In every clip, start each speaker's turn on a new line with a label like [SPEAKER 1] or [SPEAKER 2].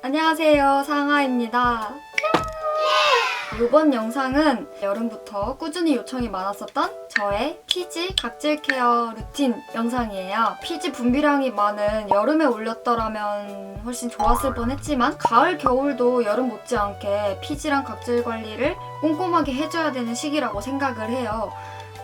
[SPEAKER 1] 안녕하세요, 상아입니다. 이번 영상은 여름부터 꾸준히 요청이 많았었던 저의 피지 각질 케어 루틴 영상이에요. 피지 분비량이 많은 여름에 올렸더라면 훨씬 좋았을 뻔했지만 가을, 겨울도 여름 못지않게 피지랑 각질 관리를 꼼꼼하게 해줘야 되는 시기라고 생각을 해요.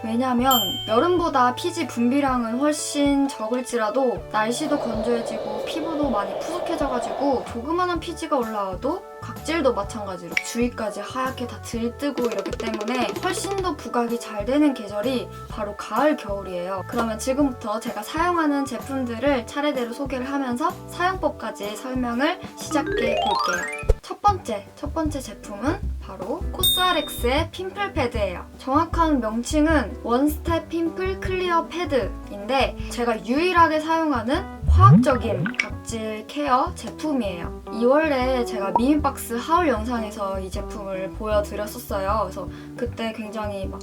[SPEAKER 1] 왜냐면 여름보다 피지 분비량은 훨씬 적을지라도 날씨도 건조해지고 피부도 많이 푸석해져가지고 조그마한 피지가 올라와도 각질도 마찬가지로 주위까지 하얗게 다 들뜨고 이렇기 때문에 훨씬 더 부각이 잘 되는 계절이 바로 가을, 겨울이에요. 그러면 지금부터 제가 사용하는 제품들을 차례대로 소개를 하면서 사용법까지 설명을 시작해 볼게요. 첫 번째 제품은 바로 코스알엑스의 핀플 패드예요. 정확한 명칭은 원스텝 핀플 클리어 패드인데 제가 유일하게 사용하는 화학적인 각질 케어 제품이에요. 2월에 제가 미미박스 하울 영상에서 이 제품을 보여드렸었어요. 그래서 그때 굉장히 막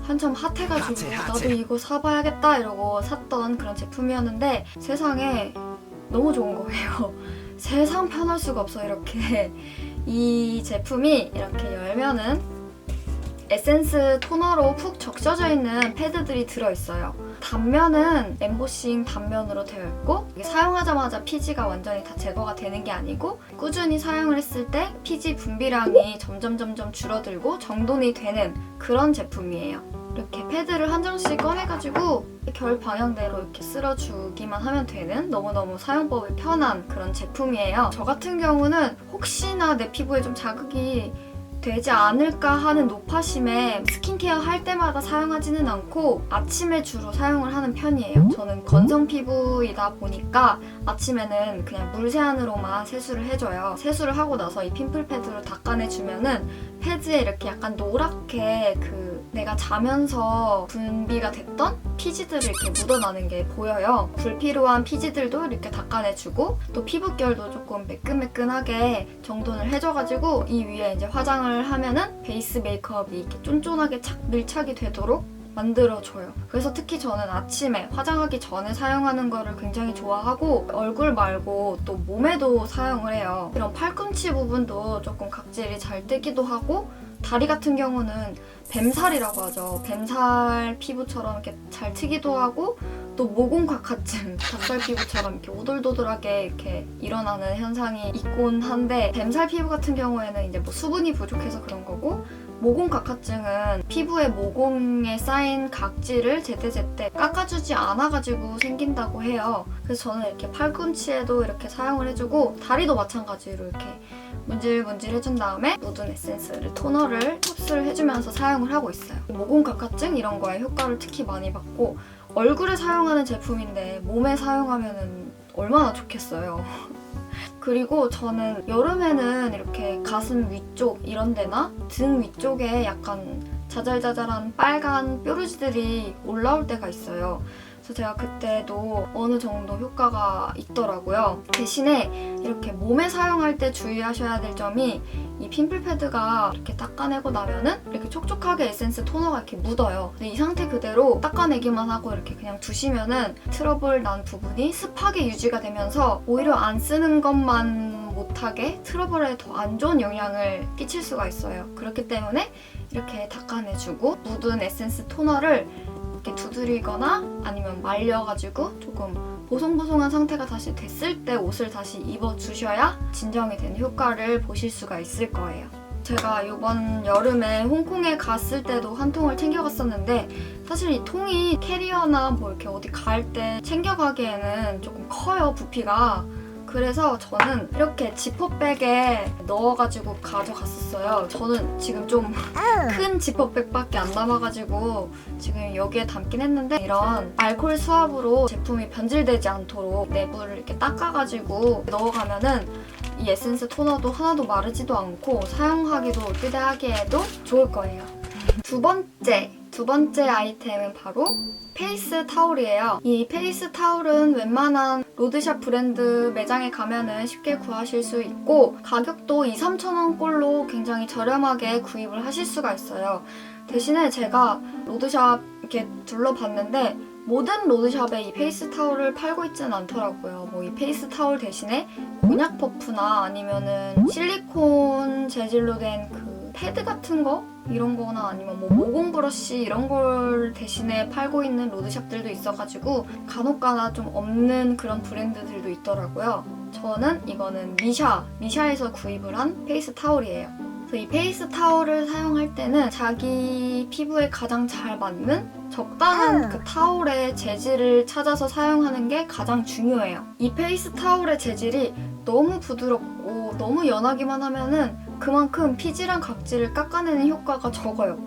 [SPEAKER 1] 한참 핫해가지고 나도 이거 사봐야겠다 이러고 샀던 그런 제품이었는데 세상에 너무 좋은 거예요. 세상 편할 수가 없어. 이렇게 이 제품이 이렇게 열면은 에센스 토너로 푹 적셔져 있는 패드들이 들어있어요. 단면은 엠보싱 단면으로 되어 있고 사용하자마자 피지가 완전히 다 제거가 되는 게 아니고 꾸준히 사용을 했을 때 피지 분비량이 점점 줄어들고 정돈이 되는 그런 제품이에요. 이렇게 패드를 한 장씩 꺼내가지고 결 방향대로 이렇게 쓸어주기만 하면 되는 너무너무 사용법이 편한 그런 제품이에요. 저 같은 경우는 혹시나 내 피부에 좀 자극이 되지 않을까 하는 노파심에 스킨케어 할 때마다 사용하지는 않고 아침에 주로 사용을 하는 편이에요. 저는 건성 피부이다 보니까 아침에는 그냥 물세안으로만 세수를 해줘요. 세수를 하고 나서 이 핀플 패드로 닦아내주면은 패드에 이렇게 약간 노랗게 내가 자면서 분비가 됐던 피지들이 이렇게 묻어나는 게 보여요. 불필요한 피지들도 이렇게 닦아내주고 또 피부결도 조금 매끈매끈하게 정돈을 해줘가지고 이 위에 이제 화장을 하면은 베이스 메이크업이 이렇게 쫀쫀하게 밀착이 되도록 만들어줘요. 그래서 특히 저는 아침에 화장하기 전에 사용하는 거를 굉장히 좋아하고 얼굴 말고 또 몸에도 사용을 해요. 이런 팔꿈치 부분도 조금 각질이 잘 뜨기도 하고 다리 같은 경우는 뱀살이라고 하죠. 뱀살 피부처럼 이렇게 잘 트기도 하고 또 모공각화증, 닭살 피부처럼 이렇게 오돌도돌하게 이렇게 일어나는 현상이 있곤 한데 뱀살 피부 같은 경우에는 이제 뭐 수분이 부족해서 그런 거고 모공각화증은 피부에 모공에 쌓인 각질을 제때제때 깎아주지 않아가지고 생긴다고 해요. 그래서 저는 이렇게 팔꿈치에도 이렇게 사용을 해주고 다리도 마찬가지로 이렇게 문질문질 해준 다음에 묻은 에센스를 토너를 흡수를 해주면서 사용을 하고 있어요. 모공각화증 이런 거에 효과를 특히 많이 받고 얼굴에 사용하는 제품인데 몸에 사용하면 얼마나 좋겠어요. 그리고 저는 여름에는 이렇게 가슴 위쪽 이런 데나 등 위쪽에 약간 자잘자잘한 빨간 뾰루지들이 올라올 때가 있어요. 그래서 제가 그때도 어느 정도 효과가 있더라고요. 대신에 이렇게 몸에 사용할 때 주의하셔야 될 점이 이 핀플 패드가 이렇게 닦아내고 나면은 이렇게 촉촉하게 에센스 토너가 이렇게 묻어요. 근데 이 상태 그대로 닦아내기만 하고 이렇게 그냥 두시면은 트러블 난 부분이 습하게 유지가 되면서 오히려 안 쓰는 것만 못하게 트러블에 더 안 좋은 영향을 끼칠 수가 있어요. 그렇기 때문에 이렇게 닦아내주고 묻은 에센스 토너를 이렇게 두드리거나 아니면 말려가지고 조금 보송보송한 상태가 다시 됐을 때 옷을 다시 입어주셔야 진정이 되는 효과를 보실 수가 있을 거예요. 제가 이번 여름에 홍콩에 갔을 때도 한 통을 챙겨갔었는데 사실 이 통이 캐리어나 뭐 이렇게 어디 갈 때 챙겨가기에는 조금 커요, 부피가. 그래서 저는 이렇게 지퍼백에 넣어가지고 가져갔었어요. 저는 지금 좀 큰 지퍼백밖에 안 남아가지고 지금 여기에 담긴 했는데 이런 알코올 수압으로 제품이 변질되지 않도록 내부를 이렇게 닦아가지고 넣어가면은 이 에센스 토너도 하나도 마르지도 않고 사용하기도 휴대하기에도 좋을 거예요. 두 번째 아이템은 바로 페이스 타올이에요. 이 페이스 타올은 웬만한 로드샵 브랜드 매장에 가면은 쉽게 구하실 수 있고 가격도 2~3,000원 꼴로 굉장히 저렴하게 구입을 하실 수가 있어요. 대신에 제가 로드샵 이렇게 둘러봤는데 모든 로드샵에 이 페이스 타올을 팔고 있지는 않더라고요. 뭐 이 페이스 타올 대신에 곤약 퍼프나 아니면은 실리콘 재질로 된 그 패드 같은 거? 이런 거나 아니면 뭐 모공 브러쉬 이런 걸 대신에 팔고 있는 로드샵들도 있어가지고 간혹가다 좀 없는 그런 브랜드들도 있더라고요. 저는 이거는 미샤에서 구입을 한 페이스 타올이에요. 그래서 이 페이스 타올을 사용할 때는 자기 피부에 가장 잘 맞는 적당한 그 타올의 재질을 찾아서 사용하는 게 가장 중요해요. 이 페이스 타올의 재질이 너무 부드럽고 너무 연하기만 하면은 그만큼 피지랑 각질을 깎아내는 효과가 적어요.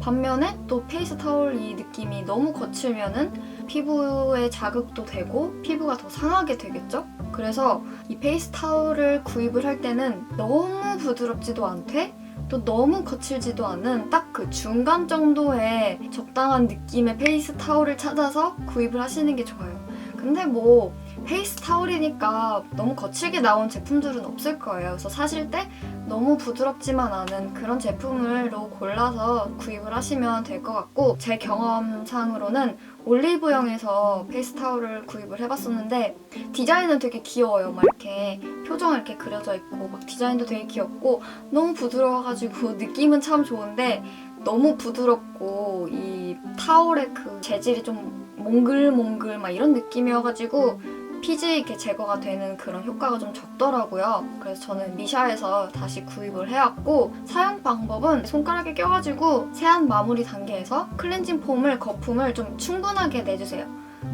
[SPEAKER 1] 반면에 또 페이스 타올 이 느낌이 너무 거칠면은 피부에 자극도 되고 피부가 더 상하게 되겠죠? 그래서 이 페이스 타올을 구입을 할 때는 너무 부드럽지도 않되 또 너무 거칠지도 않은 딱 그 중간 정도의 적당한 느낌의 페이스 타올을 찾아서 구입을 하시는 게 좋아요. 근데 뭐 페이스 타올이니까 너무 거칠게 나온 제품들은 없을 거예요. 그래서 사실 때 너무 부드럽지만 않은 그런 제품으로 골라서 구입을 하시면 될 것 같고, 제 경험상으로는 올리브영에서 페이스 타올을 구입을 해봤었는데 디자인은 되게 귀여워요. 막 이렇게 표정 이렇게 그려져 있고 막 디자인도 되게 귀엽고 너무 부드러워가지고 느낌은 참 좋은데 너무 부드럽고 이 타올의 그 재질이 좀 몽글몽글 막 이런 느낌이어가지고 피지 이렇게 제거가 되는 그런 효과가 좀 적더라고요. 그래서 저는 미샤에서 다시 구입을 해왔고, 사용 방법은 손가락에 껴가지고 세안 마무리 단계에서 클렌징 폼을, 거품을 좀 충분하게 내주세요.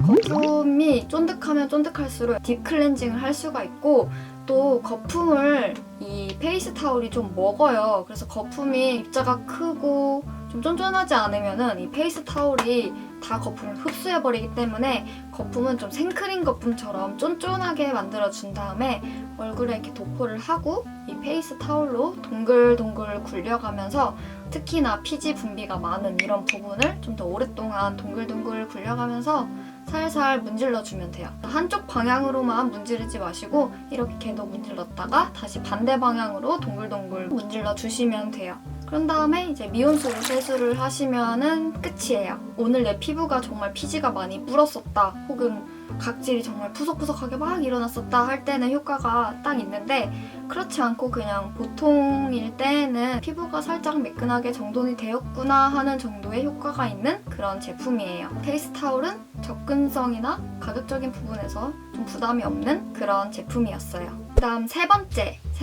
[SPEAKER 1] 거품이 쫀득하면 쫀득할수록 딥 클렌징을 할 수가 있고, 또 거품을 이 페이스 타올이 좀 먹어요. 그래서 거품이 입자가 크고 좀 쫀쫀하지 않으면은 이 페이스 타올이 다 거품을 흡수해버리기 때문에 거품은 좀 생크림 거품처럼 쫀쫀하게 만들어준 다음에 얼굴에 이렇게 도포를 하고 이 페이스 타올로 동글동글 굴려가면서 특히나 피지 분비가 많은 이런 부분을 좀 더 오랫동안 동글동글 굴려가면서 살살 문질러주면 돼요. 한쪽 방향으로만 문지르지 마시고 이렇게 계속 문질렀다가 다시 반대 방향으로 동글동글 문질러 주시면 돼요. 그런 다음에 이제 미온수로 세수를 하시면은 끝이에요. 오늘 내 피부가 정말 피지가 많이 불었었다, 혹은 각질이 정말 푸석푸석하게 막 일어났었다 할 때는 효과가 딱 있는데, 그렇지 않고 그냥 보통일 때는 피부가 살짝 매끈하게 정돈이 되었구나 하는 정도의 효과가 있는 그런 제품이에요. 페이스 타올은 접근성이나 가격적인 부분에서 좀 부담이 없는 그런 제품이었어요. 그다음 세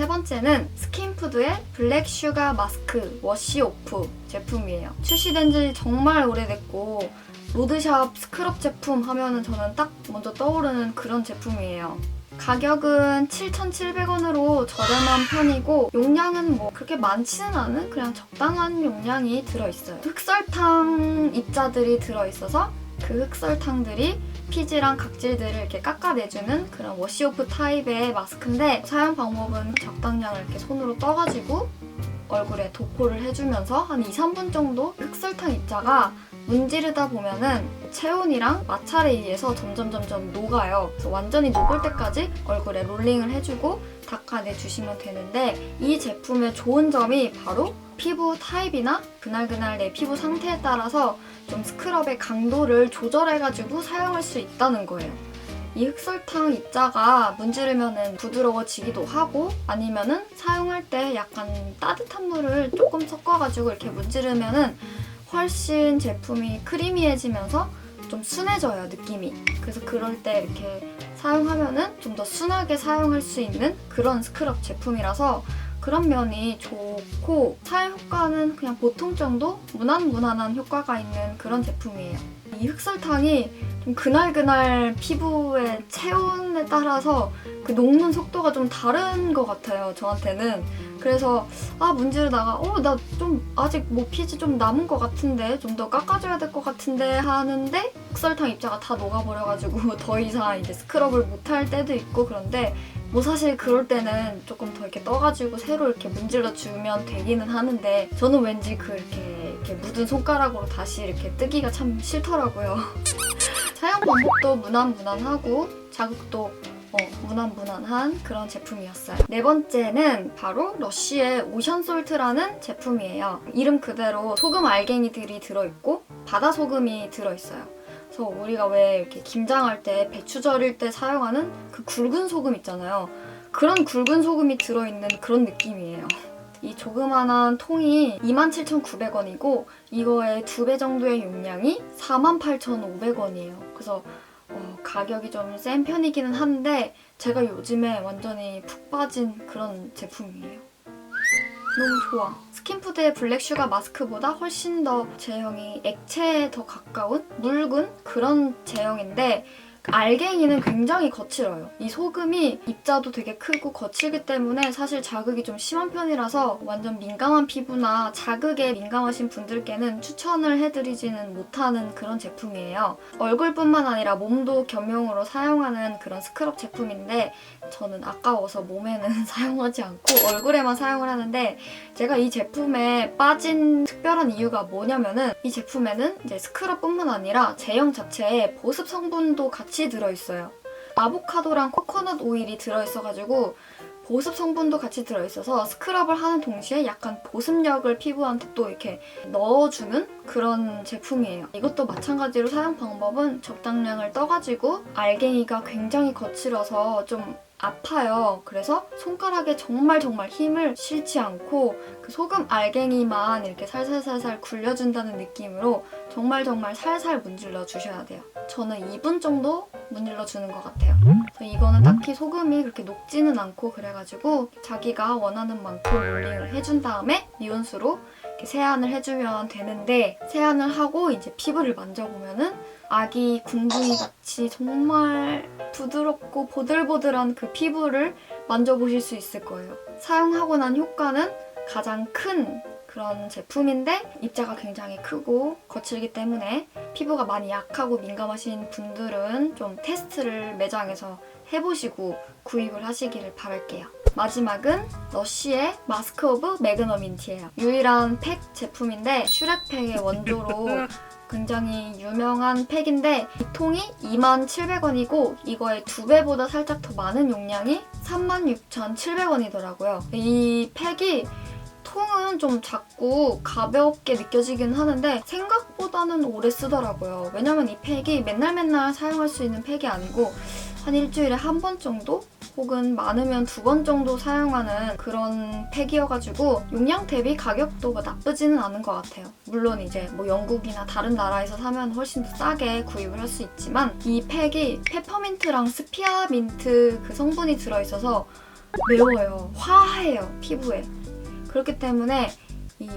[SPEAKER 1] 번째는 스킨푸드의 블랙 슈가 마스크 워시 오프 제품이에요. 출시된 지 정말 오래됐고 로드샵 스크럽 제품 하면은 저는 딱 먼저 떠오르는 그런 제품이에요. 가격은 7,700원으로 저렴한 편이고 용량은 뭐 그렇게 많지는 않은 그냥 적당한 용량이 들어있어요. 흑설탕 입자들이 들어있어서 그 흑설탕들이 피지랑 각질들을 이렇게 깎아내주는 그런 워시오프 타입의 마스크인데, 사용 방법은 적당량을 이렇게 손으로 떠가지고 얼굴에 도포를 해주면서 한 2-3분 정도 흑설탕 입자가 문지르다 보면은 체온이랑 마찰에 의해서 점점 녹아요. 그래서 완전히 녹을 때까지 얼굴에 롤링을 해주고 닦아내주시면 되는데, 이 제품의 좋은 점이 바로 피부 타입이나 그날 내 피부 상태에 따라서 좀 스크럽의 강도를 조절해가지고 사용할 수 있다는 거예요. 이 흑설탕 입자가 문지르면은 부드러워지기도 하고, 아니면은 사용할 때 약간 따뜻한 물을 조금 섞어가지고 이렇게 문지르면은 훨씬 제품이 크리미해지면서 좀 순해져요, 느낌이. 그래서 그럴 때 이렇게 사용하면은 좀 더 순하게 사용할 수 있는 그런 스크럽 제품이라서 그런 면이 좋고, 사용 효과는 그냥 보통 정도 무난한 효과가 있는 그런 제품이에요. 이 흑설탕이 좀 그날 피부의 체온에 따라서 그 녹는 속도가 좀 다른 것 같아요, 저한테는. 그래서 문지르다가 나 좀 아직 뭐 피지 좀 남은 것 같은데 좀 더 깎아줘야 될 것 같은데 하는데 흑설탕 입자가 다 녹아버려가지고 더 이상 이제 스크럽을 못할 때도 있고, 그런데 뭐 사실 그럴 때는 조금 더 이렇게 떠가지고 새로 이렇게 문질러 주면 되기는 하는데, 저는 왠지 이렇게 묻은 손가락으로 다시 이렇게 뜨기가 참 싫더라고요. 사용 방법도 무난하고 자극도 무난한 그런 제품이었어요. 네 번째는 바로 러쉬의 오션솔트라는 제품이에요. 이름 그대로 소금 알갱이들이 들어있고 바다 소금이 들어있어요. 그래서 우리가 왜 이렇게 김장할 때 배추 절일 때 사용하는 그 굵은 소금 있잖아요. 그런 굵은 소금이 들어있는 그런 느낌이에요. 이 조그만한 통이 27,900원이고 이거의 2배 정도의 용량이 48,500원이에요. 그래서 가격이 좀 센 편이기는 한데 제가 요즘에 완전히 푹 빠진 그런 제품이에요. 너무 좋아. 스킨푸드의 블랙슈가 마스크보다 훨씬 더 제형이 액체에 더 가까운 묽은 그런 제형인데 알갱이는 굉장히 거칠어요. 이 소금이 입자도 되게 크고 거칠기 때문에 사실 자극이 좀 심한 편이라서 완전 민감한 피부나 자극에 민감하신 분들께는 추천을 해드리지는 못하는 그런 제품이에요. 얼굴뿐만 아니라 몸도 겸용으로 사용하는 그런 스크럽 제품인데 저는 아까워서 몸에는 사용하지 않고 얼굴에만 사용을 하는데 제가 이 제품에 빠진 특별한 이유가 뭐냐면은 이 제품에는 이제 스크럽뿐만 아니라 제형 자체에 보습 성분도 같이 들어있어요. 아보카도랑 코코넛 오일이 들어있어가지고 보습 성분도 같이 들어있어서 스크럽을 하는 동시에 약간 보습력을 피부한테 또 이렇게 넣어주는 그런 제품이에요. 이것도 마찬가지로 사용 방법은 적당량을 떠가지고 알갱이가 굉장히 거칠어서 좀 아파요. 그래서 손가락에 정말 힘을 실지 않고 그 소금 알갱이만 이렇게 살살살살 굴려준다는 느낌으로 정말 살살 문질러 주셔야 돼요. 저는 2분 정도 문질러 주는 것 같아요. 그래서 이거는 딱히 소금이 그렇게 녹지는 않고 그래가지고 자기가 원하는 만큼 롤링을 해준 다음에 미온수로 이렇게 세안을 해주면 되는데 세안을 하고 이제 피부를 만져보면은 아기 궁둥이 같이 정말 부드럽고 보들보들한 그 피부를 만져보실 수 있을 거예요. 사용하고 난 효과는 가장 큰 그런 제품인데 입자가 굉장히 크고 거칠기 때문에 피부가 많이 약하고 민감하신 분들은 좀 테스트를 매장에서 해보시고 구입을 하시기를 바랄게요. 마지막은 러쉬의 마스크 오브 매그너 민트예요. 유일한 팩 제품인데 슈렉팩의 원조로 굉장히 유명한 팩인데 이 통이 27,000원이고 이거의 2배보다 살짝 더 많은 용량이 36,700원이더라고요. 이 팩이 통은 좀 작고 가볍게 느껴지긴 하는데 생각보다는 오래 쓰더라고요. 왜냐면 이 팩이 맨날 사용할 수 있는 팩이 아니고 한 일주일에 한 번 정도? 혹은 많으면 2번 정도 사용하는 그런 팩이어가지고 용량 대비 가격도 나쁘지는 않은 것 같아요. 물론 이제 뭐 영국이나 다른 나라에서 사면 훨씬 더 싸게 구입을 할 수 있지만 이 팩이 페퍼민트랑 스피아민트 그 성분이 들어있어서 매워요. 화해요, 피부에. 그렇기 때문에 이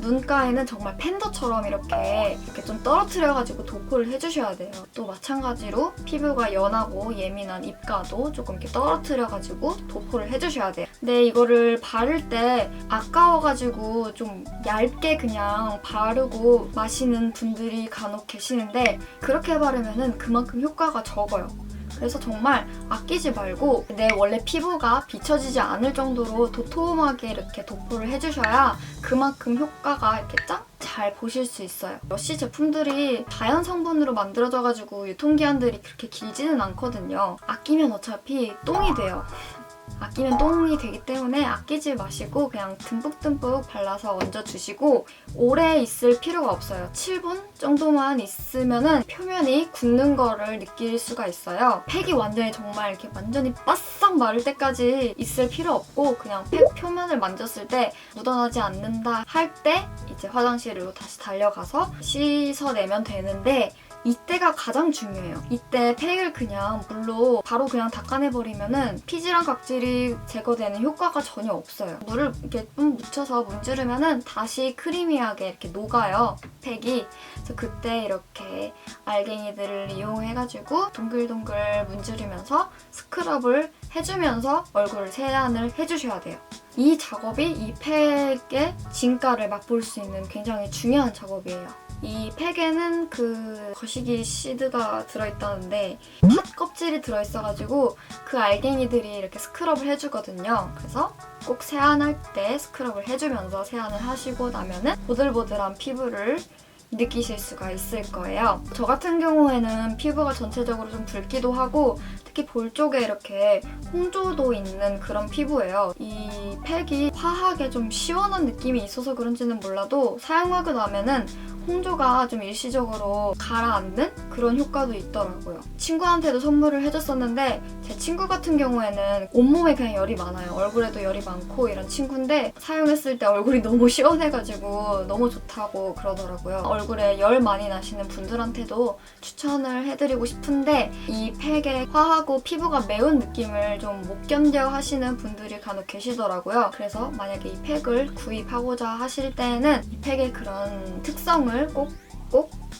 [SPEAKER 1] 눈가에는 정말 팬더처럼 이렇게 좀 떨어뜨려가지고 도포를 해주셔야 돼요. 또 마찬가지로 피부가 연하고 예민한 입가도 조금 이렇게 떨어뜨려가지고 도포를 해주셔야 돼요. 근데 이거를 바를 때 아까워가지고 좀 얇게 그냥 바르고 마시는 분들이 간혹 계시는데 그렇게 바르면 그만큼 효과가 적어요. 그래서 정말 아끼지 말고 내 원래 피부가 비춰지지 않을 정도로 도톰하게 이렇게 도포를 해주셔야 그만큼 효과가 이렇게 쫙 잘 보실 수 있어요. 러쉬 제품들이 자연 성분으로 만들어져가지고 유통기한들이 그렇게 길지는 않거든요. 아끼면 어차피 똥이 돼요. 아끼면 똥이 되기 때문에 아끼지 마시고 그냥 듬뿍듬뿍 발라서 얹어주시고 오래 있을 필요가 없어요. 7분 정도만 있으면은 표면이 굳는 거를 느낄 수가 있어요. 팩이 정말 이렇게 완전히 바싹 마를 때까지 있을 필요 없고 그냥 팩 표면을 만졌을 때 묻어나지 않는다 할 때 이제 화장실로 다시 달려가서 씻어내면 되는데 이때가 가장 중요해요. 이때 팩을 그냥 물로 바로 그냥 닦아내버리면은 피지랑 각질이 제거되는 효과가 전혀 없어요. 물을 이렇게 좀 묻혀서 문지르면은 다시 크리미하게 이렇게 녹아요, 팩이. 그래서 그때 이렇게 알갱이들을 이용해가지고 동글동글 문지르면서 스크럽을 해주면서 얼굴 세안을 해주셔야 돼요. 이 작업이 이 팩의 진가를 맛볼 수 있는 굉장히 중요한 작업이에요. 이 팩에는 그 거시기 시드가 들어있다는데 팥 껍질이 들어있어가지고 그 알갱이들이 이렇게 스크럽을 해주거든요. 그래서 꼭 세안할 때 스크럽을 해주면서 세안을 하시고 나면은 보들보들한 피부를 느끼실 수가 있을 거예요. 저 같은 경우에는 피부가 전체적으로 좀 붉기도 하고 특히 볼 쪽에 이렇게 홍조도 있는 그런 피부예요. 이 팩이 화하게 좀 시원한 느낌이 있어서 그런지는 몰라도 사용하고 나면은 홍조가 좀 일시적으로 가라앉는 그런 효과도 있더라고요. 친구한테도 선물을 해줬었는데 제 친구 같은 경우에는 온몸에 그냥 열이 많아요. 얼굴에도 열이 많고 이런 친구인데 사용했을 때 얼굴이 너무 시원해가지고 너무 좋다고 그러더라고요. 얼굴에 열 많이 나시는 분들한테도 추천을 해드리고 싶은데 이 팩에 화하고 피부가 매운 느낌을 좀 못 견뎌 하시는 분들이 간혹 계시더라고요. 그래서 만약에 이 팩을 구입하고자 하실 때는 이 팩의 그런 특성을 꼭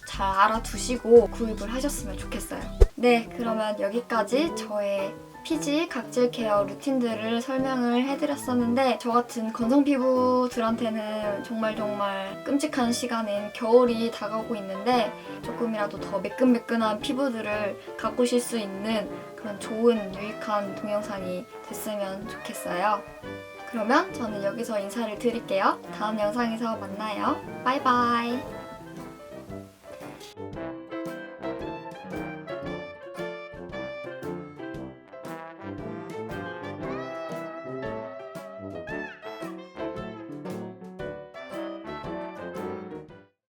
[SPEAKER 1] 잘 알아두시고 구입을 하셨으면 좋겠어요. 네, 그러면 여기까지 저의 피지 각질 케어 루틴들을 설명을 해드렸었는데 저 같은 건성 피부들한테는 정말 끔찍한 시간인 겨울이 다가오고 있는데 조금이라도 더 매끈매끈한 피부들을 가꾸실 수 있는 그런 좋은 유익한 동영상이 됐으면 좋겠어요. 그러면 저는 여기서 인사를 드릴게요. 다음 영상에서 만나요. 바이바이.